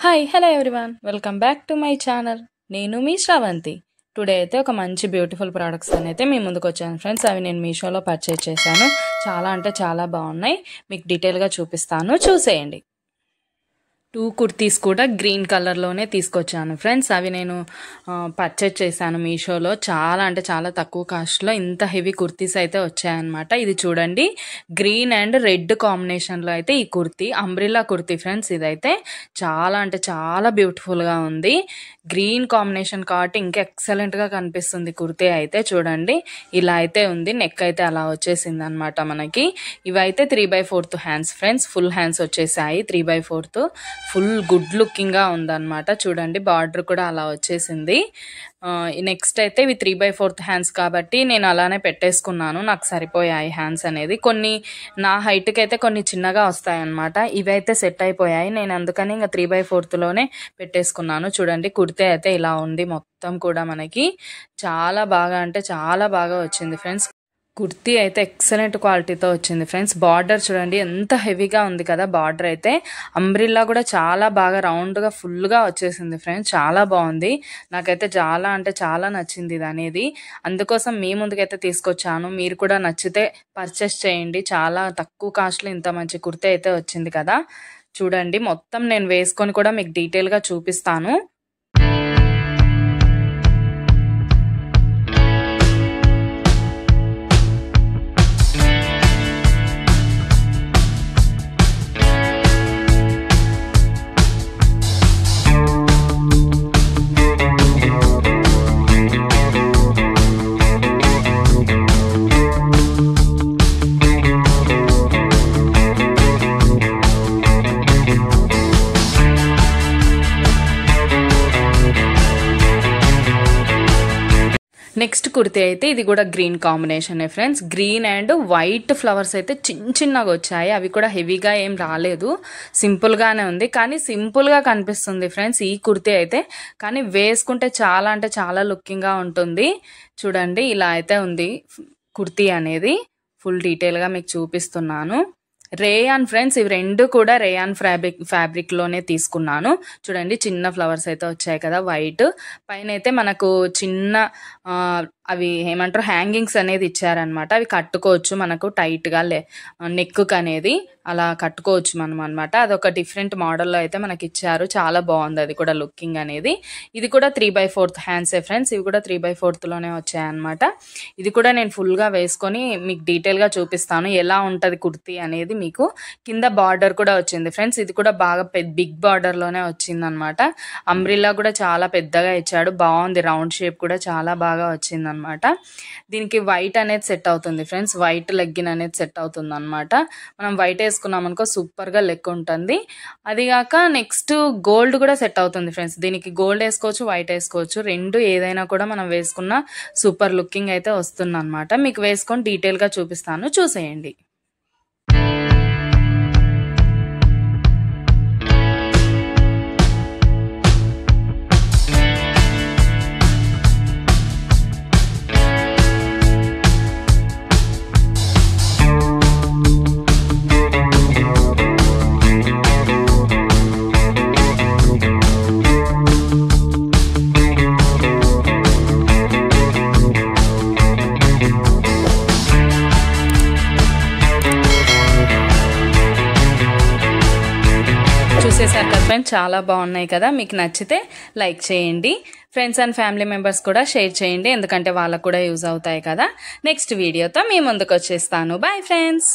Hi hello everyone welcome back to my channel. నేను మీ Sravanthi. Today అయితే ఒక మంచి బ్యూటిఫుల్ ప్రోడక్ట్స్ అయితే మీ ముందుకు వచ్చాను ఫ్రెండ్స్. అవి నేను మీషోలో పర్చేజ్ చేశాను. చాలా అంటే చాలా బాగున్నాయి. మీకు డీటెయిల్గా చూపిస్తాను, చూసేయండి. 2 కుర్తీస్ కూడా గ్రీన్ కలర్లోనే తీసుకొచ్చాను ఫ్రెండ్స్. అవి నేను పర్చేజ్ చేశాను మీషోలో. చాలా అంటే చాలా తక్కువ కాస్ట్లో ఇంత హెవీ కుర్తీస్ అయితే వచ్చాయన్నమాట. ఇది చూడండి, గ్రీన్ అండ్ రెడ్ కాంబినేషన్లో అయితే ఈ కుర్తీ అంబ్రిల్లా కుర్తీ ఫ్రెండ్స్. ఇదైతే చాలా అంటే చాలా బ్యూటిఫుల్గా ఉంది. గ్రీన్ కాంబినేషన్ కాబట్టి ఇంకా ఎక్సలెంట్గా కనిపిస్తుంది కుర్తీ అయితే. చూడండి, ఇలా అయితే ఉంది. నెక్ అయితే అలా వచ్చేసింది అనమాట మనకి. ఇవైతే 3/4 హ్యాండ్స్ ఫ్రెండ్స్. ఫుల్ హ్యాండ్స్ వచ్చేసాయి. 3/4 ఫుల్ గుడ్ లుకింగ్ గా ఉందన్నమాట. చూడండి, బార్డర్ కూడా అలా వచ్చేసింది. నెక్స్ట్ అయితే ఇవి 3/4 హ్యాండ్స్ కాబట్టి నేను అలానే పెట్టేసుకున్నాను. నాకు సరిపోయాయి హ్యాండ్స్ అనేది. కొన్ని నా హైట్కి అయితే కొన్ని చిన్నగా వస్తాయి అన్నమాట. ఇవైతే సెట్ అయిపోయాయి. నేను అందుకని ఇంకా 3/4లోనే పెట్టేసుకున్నాను. చూడండి, కుర్తే అయితే ఇలా ఉంది. మొత్తం కూడా మనకి చాలా బాగా అంటే చాలా బాగా వచ్చింది ఫ్రెండ్స్. కుర్తీ అయితే ఎక్సలెంట్ క్వాలిటీతో వచ్చింది ఫ్రెండ్స్. బార్డర్ చూడండి ఎంత హెవీగా ఉంది కదా. బార్డర్ అయితే అంబ్రిల్లా కూడా చాలా బాగా రౌండ్గా ఫుల్గా వచ్చేసింది ఫ్రెండ్స్. చాలా బాగుంది. నాకైతే చాలా అంటే చాలా నచ్చింది ఇది అనేది. అందుకోసం మీ ముందుకైతే తీసుకొచ్చాను. మీరు కూడా నచ్చితే పర్చేస్ చేయండి. చాలా తక్కువ కాస్ట్లో ఇంత మంచి కుర్తీ అయితే వచ్చింది కదా. చూడండి, మొత్తం నేను వేసుకొని కూడా మీకు డీటెయిల్గా చూపిస్తాను. నెక్స్ట్ కుర్తీ అయితే ఇది కూడా green combination friends. Green and white flowers అయితే చిన్నగా వచ్చాయి. అవి కూడా హెవీగా ఏం రాలేదు, సింపుల్గానే ఉంది. కానీ సింపుల్గా కనిపిస్తుంది ఫ్రెండ్స్ ఈ కుర్తీ అయితే. కానీ వేసుకుంటే చాలా అంటే చాలా లుకింగ్గా ఉంటుంది. చూడండి, ఇలా అయితే ఉంది కుర్తీ అనేది. ఫుల్ డీటెయిల్గా మీకు చూపిస్తున్నాను. రేయాన్ ఫ్రెండ్స్, ఇవి రెండు కూడా రేయాన్ ఫ్యాబ్రిక్ లోనే తీసుకున్నాను. చూడండి, చిన్న ఫ్లవర్స్ అయితే వచ్చాయి కదా వైట్. పైన అయితే మనకు చిన్న అవి ఏమంటారు హ్యాంగింగ్స్ అనేది ఇచ్చారనమాట. అవి కట్టుకోవచ్చు మనకు టైట్ గా నెక్ అనేది అలా కట్టుకోవచ్చు మనం అనమాట. అదొక డిఫరెంట్ మోడల్లో అయితే మనకి ఇచ్చారు. చాలా బాగుంది అది కూడా లుకింగ్ అనేది. ఇది కూడా 3/4 హ్యాండ్సే ఫ్రెండ్స్. ఇవి కూడా 3/4లోనే వచ్చాయన్నమాట. ఇది కూడా నేను ఫుల్ గా వేసుకొని మీకు డీటెయిల్ గా చూపిస్తాను ఎలా ఉంటది కుర్తీ అనేది. మీకు కింద బార్డర్ కూడా వచ్చింది ఫ్రెండ్స్. ఇది కూడా బాగా బిగ్ బార్డర్ లోనే వచ్చింది అనమాట. అంబ్రిల్లా కూడా చాలా పెద్దగా ఇచ్చాడు. బాగుంది, రౌండ్ షేప్ కూడా చాలా బాగా వచ్చింది అనమాట. దీనికి వైట్ అనేది సెట్ అవుతుంది ఫ్రెండ్స్. వైట్ లెగ్గిన్ అనేది సెట్ అవుతుంది అనమాట. మనం వైట్ వేసుకున్నాం అనుకో సూపర్ గా లెగ్ ఉంటుంది. అదిగాక నెక్స్ట్ గోల్డ్ కూడా సెట్ అవుతుంది ఫ్రెండ్స్. దీనికి గోల్డ్ వేసుకోవచ్చు, వైట్ వేసుకోవచ్చు. రెండు ఏదైనా కూడా మనం వేసుకున్న సూపర్ లుకింగ్ అయితే వస్తుంది అనమాట. మీకు వేసుకొని డీటెయిల్ గా చూపిస్తాను, చూసేయండి. చూసేసారు కదా ఫ్రెండ్స్, చాలా బాగున్నాయి కదా. మీకు నచ్చితే లైక్ చేయండి. ఫ్రెండ్స్ అండ్ ఫ్యామిలీ మెంబర్స్ కూడా షేర్ చేయండి, ఎందుకంటే వాళ్ళకు కూడా యూజ్ అవుతాయి కదా. నెక్స్ట్ వీడియోతో మీ ముందుకు వచ్చేస్తాను. Bye friends.